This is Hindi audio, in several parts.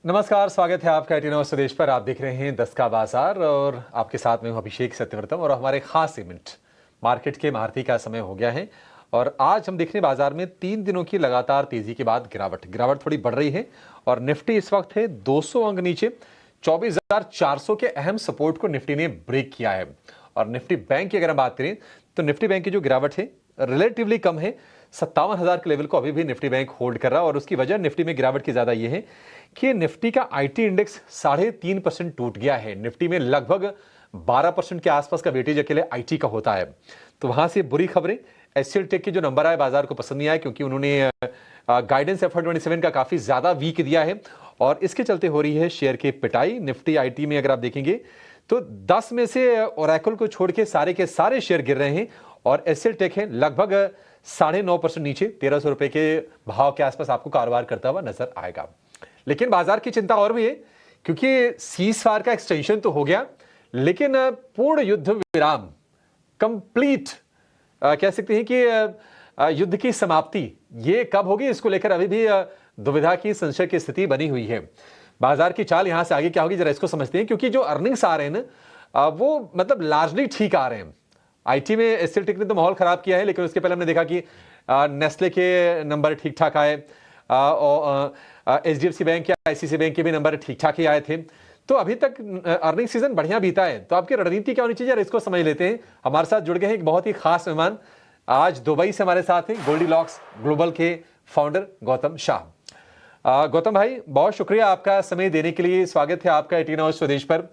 नमस्कार, स्वागत है आपका 18 आवर्स स्वदेश पर। आप देख रहे हैं 10 का बाजार और आपके साथ में हूं अभिषेक सत्यव्रतम और हमारे खास इवेंट मार्केट के महारथी का समय हो गया है। और आज हम देख रहे हैं बाजार में 3 दिनों की लगातार तेजी के बाद गिरावट थोड़ी बढ़ रही है और निफ्टी इस वक्त है 200 अंक नीचे 24,400 के अहम सपोर्ट को निफ्टी ने ब्रेक किया है। और निफ्टी बैंक की अगर हम बात करें तो निफ्टी बैंक की जो गिरावट है रिलेटिवली कम है, 57,000 के लेवल को अभी भी निफ्टी बैंक होल्ड कर रहा है। और उसकी वजह निफ्टी में गिरावट की ज्यादा यह है कि निफ्टी का आईटी इंडेक्स 3.5% टूट गया है। निफ्टी में लगभग 12% के आसपास का वेटेज अकेले आईटी का होता है। तो वहां से बुरी खबरें, एचसीएल टेक के जो नंबर आए बाजार को पसंद नहीं आए क्योंकि उन्होंने गाइडेंस FY27 का काफी ज्यादा वीक दिया है और इसके चलते हो रही है शेयर की पिटाई। निफ्टी आईटी में अगर आप देखेंगे तो 10 में से ओरेकल को छोड़ के सारे शेयर गिर रहे हैं और एचसीएल टेक है लगभग 9.5% नीचे 1300 रुपए के भाव के आसपास आपको कारोबार करता हुआ नजर आएगा। लेकिन बाजार की चिंता और भी है क्योंकि सीज फायर का एक्सटेंशन तो हो गया, लेकिन पूर्ण युद्ध विराम कंप्लीट कह सकते हैं कि युद्ध की समाप्ति ये कब होगी, इसको लेकर अभी भी दुविधा की, संशय की स्थिति बनी हुई है। बाजार की चाल यहां से आगे क्या होगी जरा इसको समझते हैं, क्योंकि जो अर्निंग्स आ रहे हैं ना वो मतलब लार्जली ठीक आ रहे हैं। आईटी में एचसीएल टेक ने तो माहौल खराब किया है, लेकिन उसके पहले हमने देखा कि नेस्ले के नंबर ठीक ठाक आए और एचडीएफसी बैंक या आईसीआईसीआई बैंक के भी नंबर ठीक ठाक ही आए थे। तो अभी तक अर्निंग सीजन बढ़िया बीता है। तो आपकी रणनीति क्या होनी चाहिए यार, इसको समझ लेते हैं। हमारे साथ जुड़ गए हैं एक बहुत ही खास मेहमान, आज दुबई से हमारे साथ हैं गोल्डीलॉक्स ग्लोबल के फाउंडर गौतम शाह। गौतम भाई, बहुत शुक्रिया आपका समय देने के लिए। स्वागत है आपका 18 आवर्स स्वदेश पर।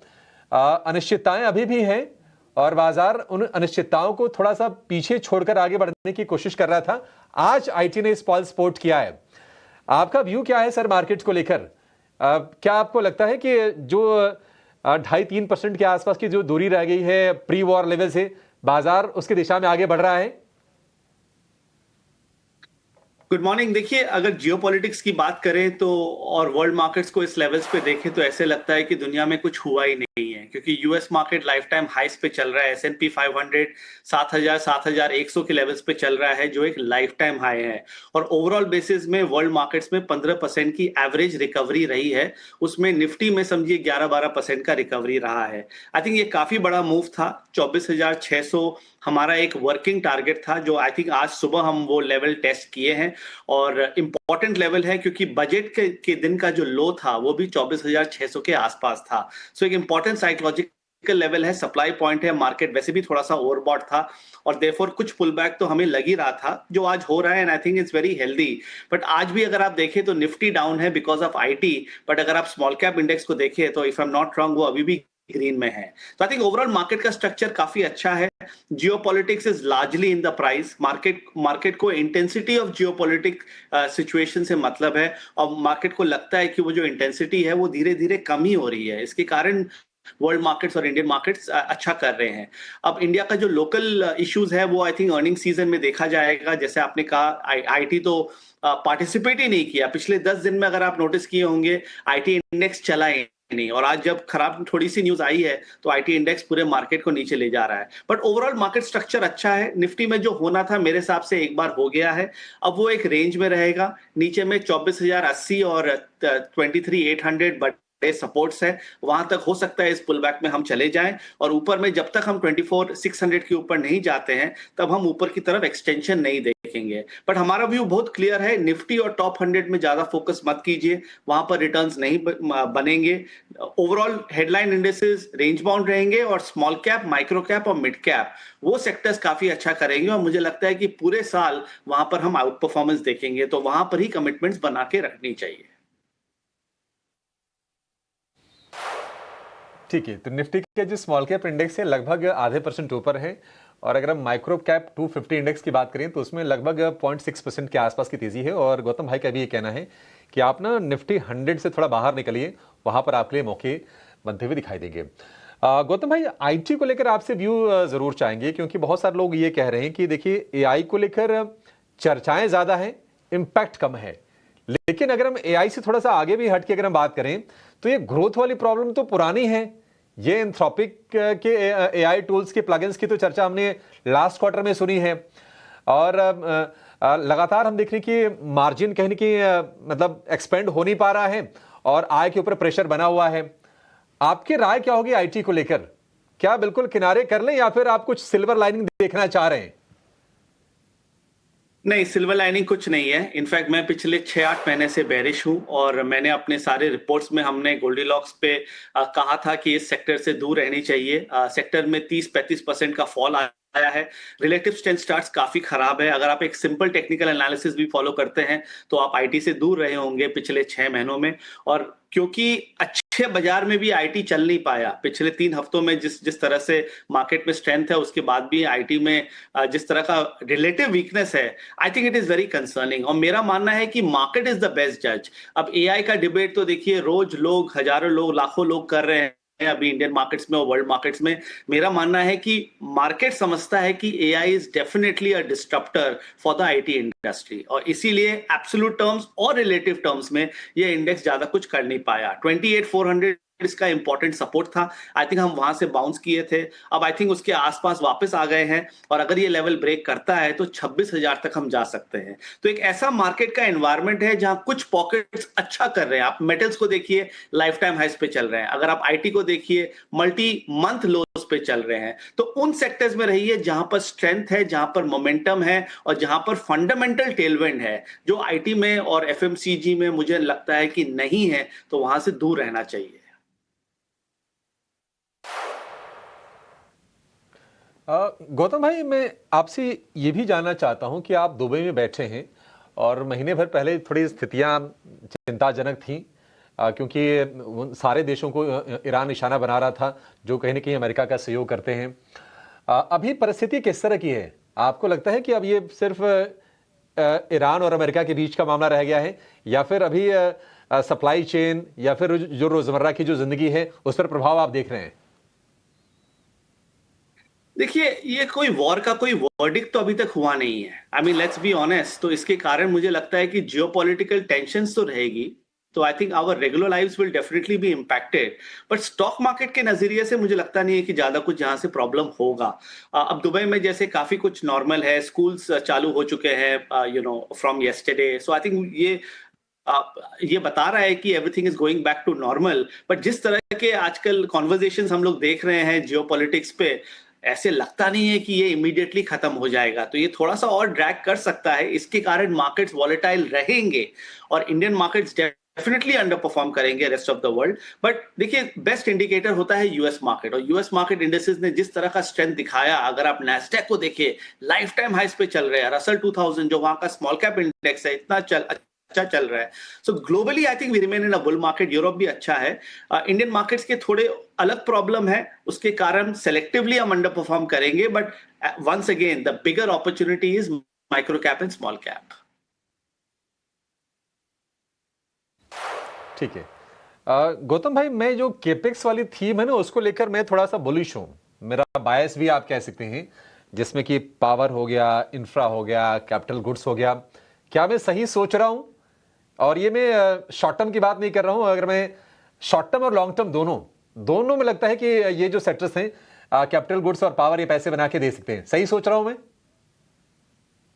अनिश्चितताएं अभी भी हैं और बाजार उन अनिश्चितताओं को थोड़ा सा पीछे छोड़कर आगे बढ़ने की कोशिश कर रहा था। आज आईटी ने स्पॉल स्पोर्ट किया है। आपका व्यू क्या है सर मार्केट को लेकर? क्या आपको लगता है कि जो 2.5-3% के आसपास की जो दूरी रह गई है प्री वॉर लेवल से, बाजार उसकी दिशा में आगे बढ़ रहा है? Good morning. देखिए, अगर जियोपॉलिटिक्स की बात करें तो और वर्ल्ड मार्केट्स को इस लेवल्स पे देखें तो ऐसे लगता है कि दुनिया में कुछ हुआ ही नहीं है, क्योंकि यूएस मार्केट लाइफ टाइम हाइस पे चल रहा है। S&P 500 7,100 के लेवल्स पे चल रहा है, जो एक लाइफ टाइम हाई है। और ओवरऑल बेसिस में वर्ल्ड मार्केट्स में 15% की एवरेज रिकवरी रही है, उसमें निफ्टी में समझिए 11-12% का रिकवरी रहा है। आई थिंक ये काफी बड़ा मूव था। 24,600 हमारा एक वर्किंग टारगेट था, जो आई थिंक आज सुबह हम वो लेवल टेस्ट किए हैं और इंपॉर्टेंट लेवल है, क्योंकि बजट के दिन का जो लो था वो भी 24,600 के आसपास था। सो एक इंपॉर्टेंट साइकोलॉजिकल लेवल है, सप्लाई पॉइंट है। मार्केट वैसे भी थोड़ा सा ओवरबॉट था और देयरफॉर कुछ पुल बैक तो हमें लग ही रहा था, जो आज हो रहा है, and I think it's very healthy. But आज भी अगर आप देखें तो निफ्टी डाउन है बिकॉज ऑफ आईटी, बट अगर आप स्मॉल कैप इंडेक्स को देखें तो if I am not wrong वो अभी भी ग्रीन में है। तो आई थिंक ओवरऑल मार्केट का स्ट्रक्चर काफी अच्छा है। Geopolitics is largely in the price. Market को इंटेंसिटी ऑफ जियोपॉलिटिक सिचुएशन से मतलब है और मार्केट को लगता है कि वो जो इंटेंसिटी है वो धीरे धीरे कम ही हो रही है। इसके कारण वर्ल्ड मार्केट्स और इंडियन मार्केट्स अच्छा कर रहे हैं। अब इंडिया का जो लोकल इश्यूज है वो आई थिंक अर्निंग सीजन में देखा जाएगा। जैसे आपने कहा आईटी तो पार्टिसिपेट ही नहीं किया पिछले 10 दिन में। अगर आप नोटिस किए होंगे आईटी इंडेक्स चला ही नहीं, और आज जब खराब थोड़ी सी न्यूज आई है तो आईटी इंडेक्स पूरे मार्केट को नीचे ले जा रहा है। बट ओवरऑल मार्केट स्ट्रक्चर अच्छा है। निफ्टी में जो होना था मेरे हिसाब से एक बार हो गया है, अब वो एक रेंज में रहेगा। नीचे में 24,080 और 23,800 बट सपोर्ट्स है, वहां तक हो सकता है इस पुल बैक में हम चले जाएं। और ऊपर में जब तक हम 24,600 के ऊपर नहीं जाते हैं तब हम ऊपर की तरफ एक्सटेंशन नहीं देखेंगे। बट हमारा व्यू बहुत क्लियर है, निफ्टी और टॉप 100 में ज्यादा फोकस मत कीजिए, वहां पर रिटर्न्स नहीं बनेंगे। Overall headline indexes range bound रहेंगे और स्मॉल कैप, माइक्रो कैप और मिड कैप वो सेक्टर्स काफी अच्छा करेंगे। और मुझे लगता है कि पूरे साल वहां पर हम आउट परफॉर्मेंस देखेंगे, तो वहां पर ही कमिटमेंट्स बना के रखनी चाहिए। ठीक है, तो निफ्टी के जो स्मॉल कैप इंडेक्स है लगभग 0.5% ऊपर है और अगर हम माइक्रो कैप 250 इंडेक्स की बात करें तो उसमें लगभग 0.6% के आसपास की तेजी है। और गौतम भाई का भी ये कहना है कि आप ना निफ्टी 100 से थोड़ा बाहर निकलिए, वहां पर आपके लिए मौके बनते हुए दिखाई देंगे। गौतम भाई, आईटी को लेकर आपसे व्यू जरूर चाहेंगे, क्योंकि बहुत सारे लोग ये कह रहे हैं कि देखिए एआई को लेकर चर्चाएं ज्यादा है, इंपैक्ट कम है। लेकिन अगर हम एआई से थोड़ा सा आगे भी हट के अगर हम बात करें तो ये ग्रोथ वाली प्रॉब्लम तो पुरानी है। ये एंथ्रोपिक के एआई टूल्स के प्लगइन्स की तो चर्चा हमने लास्ट क्वार्टर में सुनी है और लगातार हम देख रहे हैं कि मार्जिन कहीं ना कहीं मतलब एक्सपेंड हो नहीं पा रहा है और आय के ऊपर प्रेशर बना हुआ है। आपकी राय क्या होगी आईटी को लेकर? क्या बिल्कुल किनारे कर लें या फिर आप कुछ सिल्वर लाइनिंग देखना चाह रहे हैं? नहीं, सिल्वर लाइनिंग कुछ नहीं है। इनफैक्ट मैं पिछले 6-8 महीने से बेरिश हूँ और मैंने अपने सारे रिपोर्ट्स में हमने गोल्डीलॉक्स पे कहा था कि इस सेक्टर से दूर रहनी चाहिए। सेक्टर में 30-35% का फॉल आया है। रिलेटिव स्ट्रेंथ चार्ट्स काफी खराब है। अगर आप एक सिंपल टेक्निकल एनालिसिस भी फॉलो करते हैं तो आप आईटी से दूर रहे होंगे पिछले 6 महीनों में। और क्योंकि अच्छे बाजार में भी आईटी चल नहीं पाया पिछले 3 हफ्तों में, जिस तरह से मार्केट में स्ट्रेंथ है उसके बाद भी आईटी में जिस तरह का रिलेटिव वीकनेस है, I think it is very concerning. और मेरा मानना है कि मार्केट इज द बेस्ट जज। अब एआई का डिबेट तो देखिए रोज लोग, हजारों लोग, लाखों लोग कर रहे हैं अभी इंडियन मार्केट्स में और वर्ल्ड मार्केट्स में। मेरा मानना है कि मार्केट समझता है कि AI is definitely a disruptor for the IT industry, और इसीलिए एब्सोल्यूट टर्म्स और रिलेटिव टर्म्स में ये इंडेक्स ज्यादा कुछ कर नहीं पाया। 28,400 इसका इंपॉर्टेंट सपोर्ट था। आई थिंक हम वहां से बाउंस किए थे, अब आई थिंक उसके आसपास वापस आ गए हैं, और अगर ये लेवल ब्रेक करता है तो 26,000 तक हम जा सकते हैं। तो एक ऐसा मार्केट का एनवायरनमेंट है जहां कुछ पॉकेट्स अच्छा कर रहे हैं। आप मेटल्स को देखिए, लाइफ टाइम हाइस पे चल रहे हैं। अगर आप आईटी को देखिए, मल्टी मंथ लोस पे चल रहे हैं। तो उन सेक्टर्स में रहिए जहां पर स्ट्रेंथ है, जहां पर मोमेंटम है और जहां पर फंडामेंटल टेलविंड है, जो आईटी में और एफएमसीजी में मुझे लगता है कि नहीं है। तो वहां से दूर रहना चाहिए। गौतम भाई, मैं आपसे ये भी जानना चाहता हूं कि आप दुबई में बैठे हैं और महीने भर पहले थोड़ी स्थितियां चिंताजनक थीं, क्योंकि उन सारे देशों को ईरान निशाना बना रहा था जो कहीं ना कहीं अमेरिका का सहयोग करते हैं। अभी परिस्थिति किस तरह की है? आपको लगता है कि अब ये सिर्फ ईरान और अमेरिका के बीच का मामला रह गया है, या फिर अभी सप्लाई चेन या फिर जो रोजमर्रा की जो जिंदगी है उस पर प्रभाव आप देख रहे हैं? देखिए, ये कोई वॉर का कोई वर्डिक्ट तो अभी तक हुआ नहीं है। I mean let's be honest. तो इसके कारण मुझे लगता है कि जियोपॉलिटिकल टेंशंस तो रहेगी। तो I think our regular lives will definitely be impacted, but stock market के नजरिए से मुझे लगता नहीं है कि ज्यादा कुछ यहाँ से प्रॉब्लम होगा। अब दुबई में जैसे काफी कुछ नॉर्मल है, स्कूल्स चालू हो चुके हैं from yesterday. So I think ये बता रहा है कि everything is going back to normal. But जिस तरह के आजकल कॉन्वर्जेशंस हम लोग देख रहे हैं जियोपॉलिटिक्स पे, ऐसे लगता नहीं है कि ये इमीडिएटली खत्म हो जाएगा। तो ये थोड़ा सा और ड्रैग कर सकता है। इसके कारण मार्केट्स वॉलेटाइल रहेंगे और Indian markets definitely underperform करेंगे rest of the world. But देखिए, बेस्ट इंडिकेटर होता है यूएस मार्केट, और यूएस मार्केट इंडेक्सेस ने जिस तरह का स्ट्रेंथ दिखाया, अगर आप नैस्डैक को देखिए, लाइफ टाइम हाइस पे चल रहे हैं। रसल 2000 जो वहां का स्मॉल कैप इंडेक्स है, इतना अच्छा चल रहा है। So globally I think we remain in a bull market. Europe भी अच्छा है। इंडियन मार्केट्स के थोड़े अलग प्रॉब्लम है, उसके कारण सेलेक्टिवली हम अंडर परफॉर्म करेंगे। But once again the bigger opportunity is micro cap and small cap. ठीक है। गौतम भाई, मैं जो केपेक्स वाली थीम है ना, उसको लेकर मैं थोड़ा सा बुलिश हूं। मेरा बायस भी आप कह सकते हैं, जिसमें कि पावर हो गया, इंफ्रा हो गया, कैपिटल गुड्स हो गया। क्या मैं सही सोच रहा हूं? और ये मैं शॉर्ट टर्म की बात नहीं कर रहा हूं। अगर मैं शॉर्ट टर्म और लॉन्ग टर्म दोनों में लगता है कि ये जो सेक्टर्स हैं, कैपिटल गुड्स और पावर, ये पैसे बना के दे सकते हैं। सही सोच रहा हूं मैं?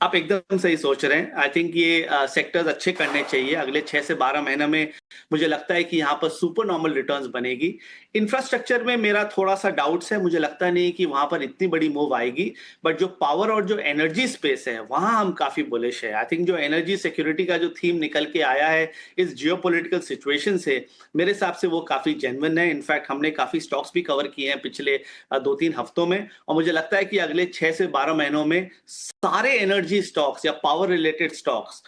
आप एकदम सही सोच रहे हैं। आई थिंक ये सेक्टर्स अच्छे करने चाहिए अगले 6 से 12 महीने में। मुझे लगता है कि यहाँ पर सुपर नॉर्मल रिटर्न्स बनेगी। इंफ्रास्ट्रक्चर में मेरा थोड़ा सा डाउट्स है, मुझे लगता नहीं कि वहां पर इतनी बड़ी मूव आएगी। बट जो पावर और जो एनर्जी स्पेस है, वहां हम काफी बुलिश है। आई थिंक जो एनर्जी सिक्योरिटी का जो थीम निकल के आया है इस जियोपॉलिटिकल सिचुएशन से, मेरे हिसाब से वो काफी जेन्युइन है। इनफैक्ट हमने काफी स्टॉक्स भी कवर किए हैं पिछले 2-3 हफ्तों में, और मुझे लगता है कि अगले 6 से 12 महीनों में सारे एनर्जी स्टॉक्स या पावर रिलेटेड स्टॉक्स,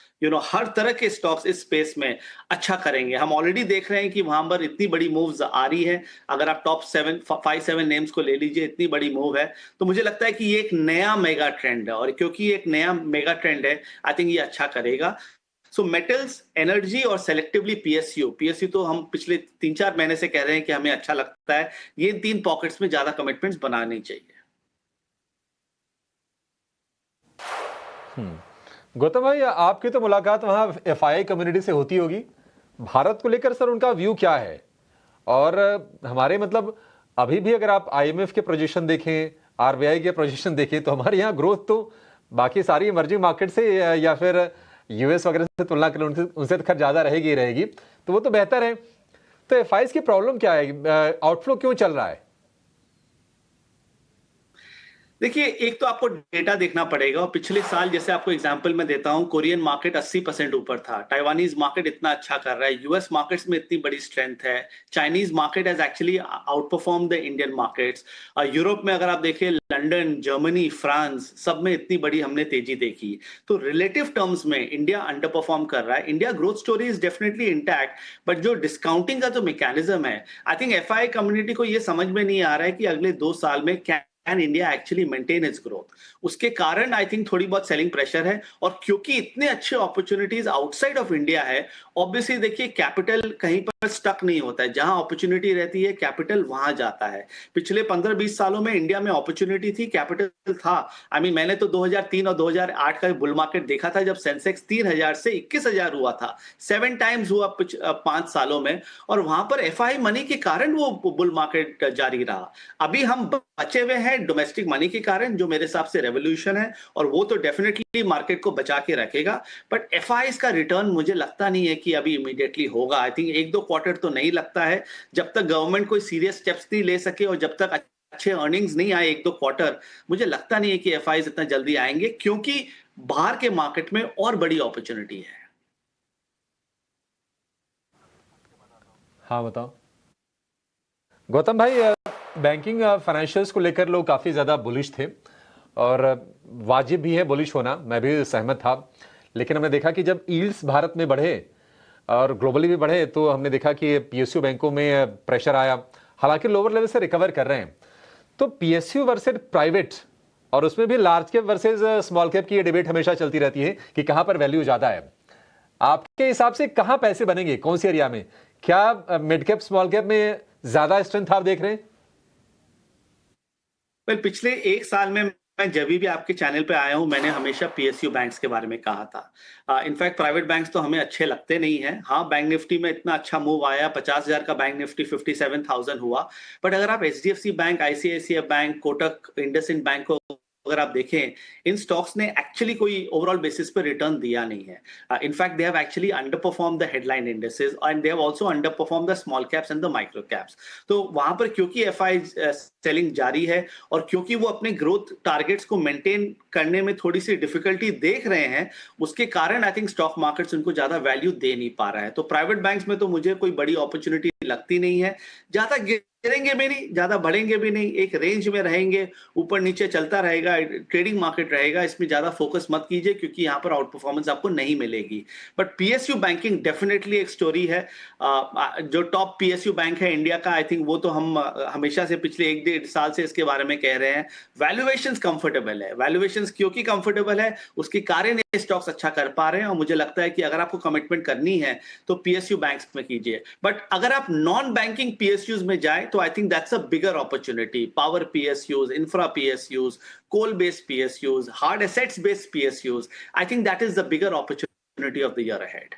हर तरह के स्टॉक्स इस स्पेस में अच्छा करेंगे। हम ऑलरेडी देख रहे हैं कि वहां पर इतनी बड़ी मूव्स आ रही है। अगर आप टॉप 5-7 नेम्स को ले लीजिए, इतनी बड़ी मूव है। तो मुझे लगता है कि ये एक नया मेगा ट्रेंड है, और क्योंकि ये एक नया मेगा ट्रेंड है, आई थिंक ये अच्छा करेगा। सो मेटल्स, एनर्जी और सेलेक्टिवली पीएसयू तो हम पिछले 3-4 महीने से कह रहे हैं कि हमें अच्छा लगता है। ये 3 पॉकेट्स में ज्यादा कमिटमेंट्स बनानी चाहिए। गौतम भाई, आपकी तो मुलाकात वहां एफआईआई कम्युनिटी से होती होगी। भारत को लेकर सर उनका व्यू क्या है? और हमारे मतलब अभी भी अगर आप आईएमएफ के प्रोजेक्शन देखें, आरबीआई के प्रोजेक्शन देखें, तो हमारे यहाँ ग्रोथ तो बाकी सारी इमर्जिंग मार्केट से या फिर यूएस वगैरह से तुलना करें, उनसे उनसे तो खैर ज्यादा रहेगी ही रहेगी, तो वो तो बेहतर है। तो एफआईज की प्रॉब्लम क्या है, आउटफ्लो क्यों चल रहा है? देखिए, एक तो आपको डेटा देखना पड़ेगा, और पिछले साल जैसे आपको एग्जांपल मैं देता हूं, कोरियन मार्केट 80% ऊपर था, टाइवानीज मार्केट इतना अच्छा कर रहा है, यूएस मार्केट्स में इतनी बड़ी स्ट्रेंथ है, Chinese market has actually out perform the Indian markets. Europe में अगर आप देखिए, लंदन, जर्मनी, फ्रांस, सब में इतनी बड़ी हमने तेजी देखी। तो रिलेटिव टर्म्स में इंडिया अंडर परफॉर्म कर रहा है। India growth story is definitely intact, but जो डिस्काउंटिंग का जो मैकेनिज्म है, आई थिंक एफआई कम्युनिटी को ये समझ में नहीं आ रहा है कि अगले 2 साल में क्या can India actually maintain its growth. उसके कारण आई थिंक थोड़ी बहुत सेलिंग प्रेशर है, और क्योंकि इतने अच्छे अपॉर्चुनिटीज आउटसाइड ऑफ इंडिया है, ऑब्वियसली देखिए कैपिटल कहीं पर स्टक नहीं होता है, जहां अपॉर्चुनिटी रहती है कैपिटल वहां जाता है। पिछले 15-20 सालों में इंडिया में अपॉर्चुनिटी थी, कैपिटल था। मैंने तो 2003 और 2008 का बुल मार्केट देखा था, जब सेंसेक्स 3,000 से 21,000 हुआ था, 7 टाइम्स हुआ 5 सालों में, और वहां पर एफआई मनी के कारण वो बुल मार्केट जारी रहा। अभी हम बचे हुए हैं डोमेस्टिक मनी के कारण, जो मेरे हिसाब से रेवोल्यूशन है, और वो तो डेफिनेटली मार्केट को बचा के रखेगा। बट एफआईज का रिटर्न मुझे लगता नहीं है कि अभी इमीडिएटली होगा। आई थिंक 1-2 क्वार्टर तो नहीं लगता है, जब तक गवर्नमेंट कोई सीरियस स्टेप्स नहीं ले सके, और जब तक अच्छे अर्निंग्स नहीं आए 1-2 क्वार्टर, मुझे लगता नहीं है कि एफआईज इतना जल्दी आएंगे, क्योंकि बाहर के मार्केट में और बड़ी अपॉर्चुनिटी है। हाँ बताओ गौतम भाई, बैंकिंग फाइनेंशियल्स को लेकर लोग काफ़ी ज़्यादा बुलिश थे, और वाजिब भी है बुलिश होना, मैं भी सहमत था। लेकिन हमने देखा कि जब यील्ड्स भारत में बढ़े और ग्लोबली भी बढ़े, तो हमने देखा कि पीएसयू बैंकों में प्रेशर आया। हालांकि लोअर लेवल से रिकवर कर रहे हैं। तो पीएसयू वर्सेज प्राइवेट, और उसमें भी large cap versus small cap की ये डिबेट हमेशा चलती रहती है कि कहाँ पर वैल्यू ज़्यादा है। आपके हिसाब से कहाँ पैसे बनेंगे, कौन सी एरिया में? क्या मिड कैप स्मॉल कैप में ज़्यादा स्ट्रेंथ आप देख रहे हैं? पिछले 1 साल में मैं जब भी आपके चैनल पे आया हूं, मैंने हमेशा पीएसयू बैंक्स के बारे में कहा था। इनफैक्ट प्राइवेट बैंक्स तो हमें अच्छे लगते नहीं हैं। हाँ, बैंक निफ्टी में इतना अच्छा मूव आया, 50,000 का बैंक निफ्टी 57,000 हुआ। बट अगर आप HDFC bank, ICICI bank, Kotak, IndusInd bank को अगर आप देखें, इन स्टॉक्स ने एक्चुअली कोई ओवरऑल बेसिस पर रिटर्न दिया नहीं है। In fact they have actually under perform the headline indices, and they have also under perform the small caps and the micro caps. तो वहां पर क्योंकि एफआई सेलिंग जारी है, और क्योंकि वो अपने ग्रोथ टारगेट्स को मेंटेन करने में थोड़ी सी डिफिकल्टी देख रहे हैं, उसके कारण आई थिंक स्टॉक मार्केट्स उनको ज्यादा वैल्यू दे नहीं पा रहा है। तो प्राइवेट बैंक्स में तो मुझे कोई बड़ी अपॉर्चुनिटी लगती नहीं है। ज्यादा गिरेंगे भी नहीं, ज्यादा बढ़ेंगे भी नहीं, एक रेंज में रहेंगे, ऊपर नीचे चलता रहेगा, ट्रेडिंग मार्केट रहेगा, इसमें ज्यादा फोकस मत कीजिए, क्योंकि यहाँ पर आउट परफॉर्मेंस आपको नहीं मिलेगी। बट पीएसयू बैंकिंग डेफिनेटली एक स्टोरी है। जो टॉप पीएसयू बैंक है इंडिया का, आई थिंक वो तो हम हमेशा से पिछले 1-1.5 साल से इसके बारे में कह रहे हैं। वैल्यूएशंस कंफर्टेबल है, वैल्यूएशंस क्योंकि कंफर्टेबल है, उसके कारण ये स्टॉक्स अच्छा कर पा रहे हैं, और मुझे लगता है कि अगर आपको कमिटमेंट करनी है तो पीएसयू बैंक्स में कीजिए। बट अगर आप नॉन बैंकिंग पीएसयूज में जाए, तो I think that's a bigger opportunity. Power PSUs, infra PSUs, coal based PSUs, hard assets based PSUs, I think that is the bigger opportunity of the year ahead.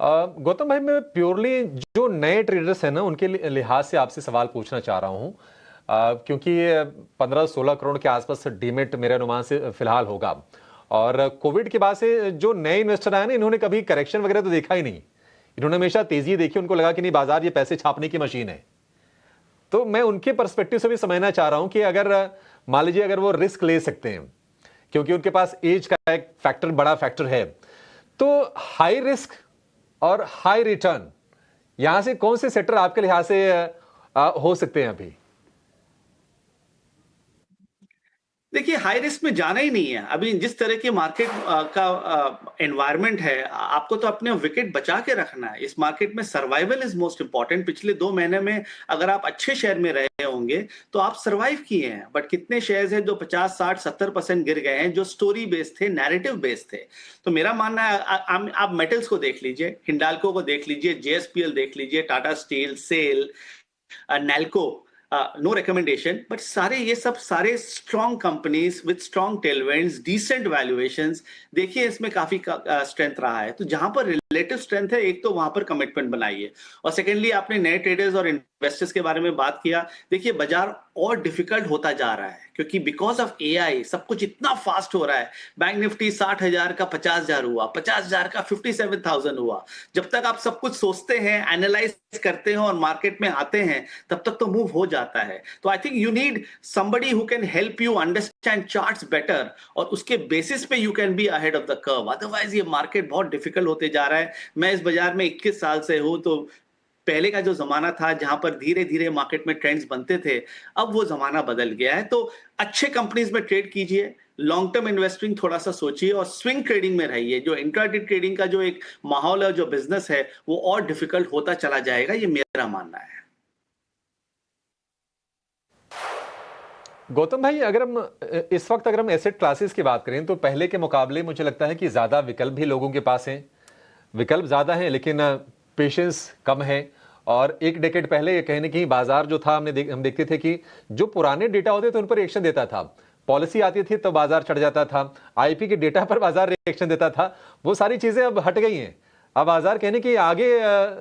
Gautam भाई, मैं प्योरली जो नए ट्रेडर्स हैं ना, उनके लिहाज से आपसे सवाल पूछना चाह रहा हूं, क्योंकि 15-16 करोड़ के आसपास डीमेट मेरे अनुमान से फिलहाल होगा, और कोविड के बाद से जो नए इन्वेस्टर आए ना, इन्होंने कभी करेक्शन वगैरह तो देखा ही नहीं। इन्होंने हमेशा तेजी देखी, उनको लगा कि नहीं, बाजार ये पैसे छापने की मशीन है। तो मैं उनके पर्सपेक्टिव से भी समझना चाह रहा हूं कि अगर मान लीजिए अगर वो रिस्क ले सकते हैं, क्योंकि उनके पास एज का एक फैक्टर, बड़ा फैक्टर है, तो हाई रिस्क और हाई रिटर्न, यहां से कौन से सेक्टर आपके लिहाज से हो सकते हैं अभी? देखिए, हाई रिस्क में जाना ही नहीं है। अभी जिस तरह की मार्केट का एनवायरनमेंट है, आपको तो अपने विकेट बचा के रखना है। इस मार्केट में सर्वाइवल इज मोस्ट इंपॉर्टेंट। पिछले 2 महीने में अगर आप अच्छे शेयर में रहे होंगे तो आप सर्वाइव किए हैं। बट कितने शेयर्स हैं जो 50, 60, 70% गिर गए हैं, जो स्टोरी बेस्ड थे, नैरेटिव बेस्ड थे। तो मेरा मानना है, आप मेटल्स को देख लीजिए, हिंडाल्को को देख लीजिए, जेएसपीएल देख लीजिए, Tata steel, SAIL, NALCO, no recommendation, but सारे ये सब सारे strong companies with strong tailwinds, decent valuations, देखिए इसमें काफी स्ट्रेंथ रहा है। तो जहां पर रिलेटिव स्ट्रेंथ है, एक तो वहां पर कमिटमेंट बनाइए, और सेकेंडली आपने नए ट्रेडर्स और इन्वेस्टर्स के बारे में बात किया। देखिए बाजार और डिफिकल्ट होता जा रहा है क्योंकि बिकॉज ऑफ एआई सब कुछ इतना फास्ट हो रहा है। बैंक निफ्टी 60,000 का 50,000 हुआ, 50,000 का 57,000 हुआ। जब तक आप सब कुछ सोचते हैं, एनालाइज करते हैं और मार्केट में आते हैं, तब तक तो मूव हो जाता है। तो I think you need somebody who can help you understand charts better, और उसके बेसिस पे you can be ahead of the curve. Otherwise ये मार्केट बहुत डिफिकल्ट होते जा रहा है। मैं इस बाजार में 21 साल से हूं, तो पहले का जो जमाना था जहां पर धीरे धीरे मार्केट में ट्रेंड्स बनते थे, अब वो जमाना बदल गया है। तो अच्छे कंपनीज में ट्रेड कीजिए, लॉन्ग टर्म इन्वेस्टिंग थोड़ा सा सोचिए और स्विंग ट्रेडिंग में रहिए। जो इंट्राडे ट्रेडिंग का जो एक माहौल है, जो बिजनेस है, वो और डिफिकल्ट होता चला जाएगा, ये मेरा मानना है। गौतम भाई, अगर हम इस वक्त अगर हम एसेट क्लासेस की बात करें तो पहले के मुकाबले मुझे लगता है कि ज़्यादा विकल्प भी लोगों के पास हैं। विकल्प ज़्यादा हैं लेकिन पेशेंस कम है। और एक डेकेड पहले कहीं ना कहीं बाजार जो था हम देखते थे कि जो पुराने डेटा होते थे उन पर रिएक्शन देता था। पॉलिसी आती थी तो बाजार चढ़ जाता था, आईपी के डेटा पर बाजार रिएक्शन देता था। वो सारी चीज़ें अब हट गई हैं। अब बाजार कहने की आगे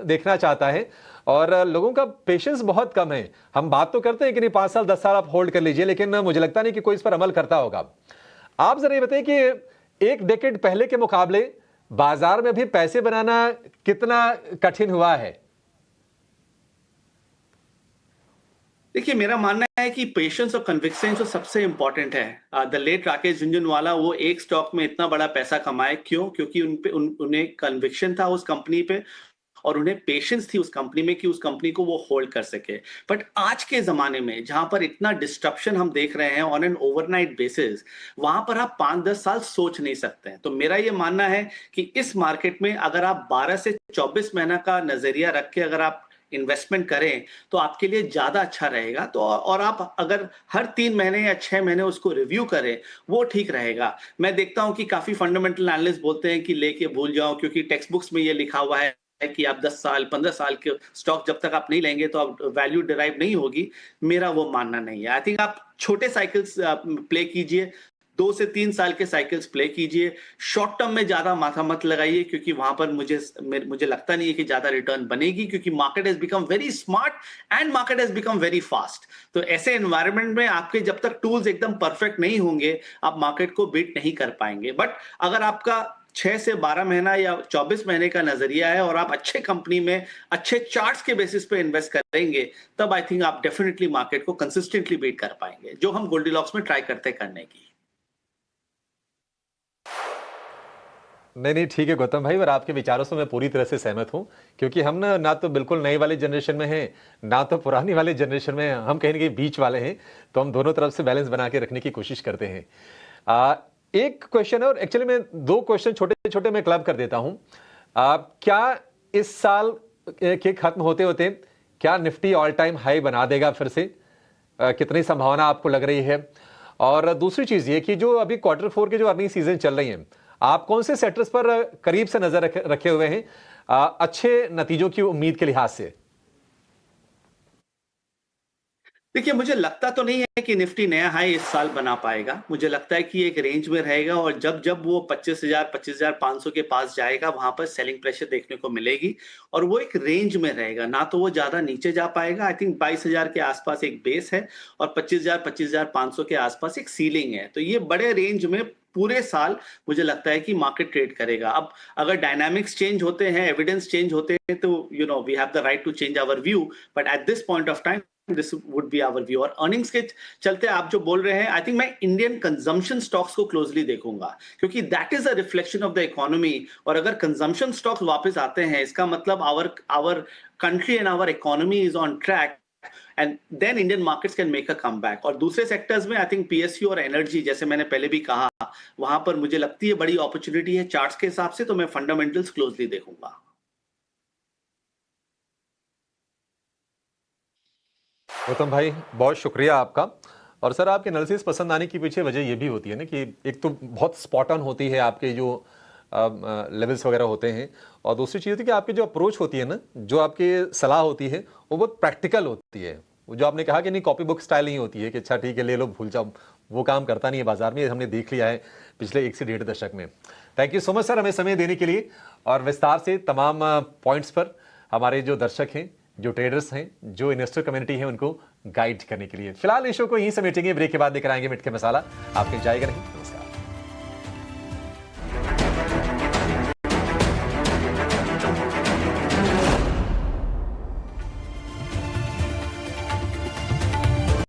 देखना चाहता है और लोगों का पेशेंस बहुत कम है। हम बात तो करते हैं कि नहीं 5 साल 10 साल आप होल्ड कर लीजिए, लेकिन मुझे लगता नहीं कि कोई इस पर अमल करता होगा। आप जरा ये बताइए कि एक डेकेड पहले के मुकाबले बाजार में भी पैसे बनाना कितना कठिन हुआ है? देखिए मेरा मानना है कि पेशेंस और कन्विक्शन जो सबसे इंपॉर्टेंट है। द लेट राकेश झुनझुनवाला वो एक स्टॉक में इतना बड़ा पैसा कमाए, क्यों? क्योंकि उन्हें कन्विक्शन था उस कंपनी पे और उन्हें पेशेंस थी उस कंपनी में कि उस कंपनी को वो होल्ड कर सके। बट आज के जमाने में जहां पर इतना डिस्ट्रप्शन हम देख रहे हैं ऑन एन ओवरनाइट बेसिस, वहां पर आप 5-10 साल सोच नहीं सकते हैं। तो मेरा ये मानना है कि इस मार्केट में अगर आप 12 से 24 महीना का नजरिया रख के अगर आप इन्वेस्टमेंट करें तो आपके लिए ज्यादा अच्छा रहेगा। तो और आप अगर हर 3 महीने या 6 महीने उसको रिव्यू करें, वो ठीक रहेगा। मैं देखता हूं कि काफी फंडामेंटल एनालिस्ट बोलते हैं कि लेके भूल जाओ, क्योंकि टेक्स्ट बुक्स में ये लिखा हुआ है कि आप 10 साल 15 साल के स्टॉक जब तक आप नहीं लेंगे तो आप वैल्यू डिराइव नहीं होगी। मेरा वो मानना नहीं है। आई थिंक आप छोटे साइकिल्स प्ले कीजिए, 2 से 3 साल के साइकिल्स प्ले कीजिए। शॉर्ट टर्म में ज्यादा माथा मत लगाइए, क्योंकि वहां पर मुझे लगता नहीं है कि ज्यादा रिटर्न बनेगी, क्योंकि market has become very smart and market has become very fast. तो ऐसे एनवायरनमेंट में आपके जब तक टूल्स एकदम परफेक्ट नहीं होंगे, आप मार्केट को बीट नहीं कर पाएंगे। बट अगर आपका 6 से 12 महीना या 24 महीने का नजरिया है और आप अच्छे कंपनी में अच्छे चार्ट्स के बेसिस पे इन्वेस्ट करेंगे, तब आई थिंक आप डेफिनेटली मार्केट को कंसिस्टेंटली बीट कर पाएंगे, जो हम गोल्डीलॉक्स में ट्राई करते करने की। नहीं, ठीक है गौतम भाई, और आपके विचारों से मैं पूरी तरह से सहमत हूं, क्योंकि हम ना तो बिल्कुल नई वाली जनरेशन में हैं, ना तो पुरानी वाली जनरेशन में हैं। हम कहीं ना कहीं बीच वाले हैं। तो हम दोनों तरफ से बैलेंस बना के रखने की कोशिश करते हैं। एक क्वेश्चन है, और एक्चुअली मैं 2 क्वेश्चन छोटे छोटे मैं क्लब कर देता हूं। क्या इस साल के खत्म होते होते क्या निफ्टी ऑल टाइम हाई बना देगा फिर से? कितनी संभावना आपको लग रही है? और दूसरी चीज ये कि जो अभी Q4 के जो अर्निंग सीजन चल रही हैं, आप कौन से सेक्टर्स पर करीब से नजर रखे हुए हैं अच्छे नतीजों की उम्मीद के लिहाज से? देखिए मुझे लगता तो नहीं है कि निफ्टी नया हाई इस साल बना पाएगा। मुझे लगता है कि एक रेंज में रहेगा, और जब जब वो 25,000 25,500 के पास जाएगा, वहां पर सेलिंग प्रेशर देखने को मिलेगी और वो एक रेंज में रहेगा, ना तो वो ज्यादा नीचे जा पाएगा। आई थिंक 22,000 के आसपास एक बेस है और 25,000 25,500 के आसपास एक सीलिंग है। तो ये बड़े रेंज में पूरे साल मुझे लगता है कि मार्केट ट्रेड करेगा। अब अगर डायनामिक्स चेंज होते हैं, एविडेंस चेंज होते हैं, तो we have the right to change our view, but at this point of time this would be our view. और अर्निंग्स के चलते आप जो बोल रहे हैं, आई थिंक मैं इंडियन कंजम्पशन स्टॉक्स को क्लोजली देखूंगा, क्योंकि that is a reflection of the economy. और अगर कंजम्पशन स्टॉक्स वापस आते हैं, इसका मतलब our country and our economy is on track, and then Indian markets can make a comeback। और दूसरे सेक्टर्स में आई थिंक पीएसयू और एनर्जी, जैसे मैंने पहले भी कहा, वहां पर मुझे लगती है बड़ी अपॉर्चुनिटी है चार्ट्स के हिसाब से। तो मैं फंडामेंटल्स क्लोजली देखूंगा। गौतम भाई, बहुत शुक्रिया आपका। और सर, आपके एनालिसिस पसंद आने की पीछे वजह ये भी होती है ना कि एक तो बहुत स्पॉट ऑन होती है आपके जो लेवल्स वगैरह होते हैं, और दूसरी चीज़ होती है कि आपकी जो अप्रोच होती है ना, जो आपकी सलाह होती है, वो बहुत प्रैक्टिकल होती है। जो आपने कहा कि नहीं, कॉपी बुक स्टाइल नहीं होती है कि अच्छा ठीक है ले लो भूल जाओ, वो काम करता नहीं है बाजार में। हमने देख लिया है पिछले 1 से 1.5 दशक में। Thank you so much sir, हमें समय देने के लिए। और विस्तार से तमाम पॉइंट्स पर हमारे जो दर्शक हैं, जो ट्रेडर्स हैं, जो इन्वेस्टर कम्युनिटी है, उनको गाइड करने के लिए। फिलहाल इस शो को यहीं समेटेंगे, ब्रेक के बाद लेकर आएंगे मिट के मसाला। आपके जाएगा नहीं। नमस्कार।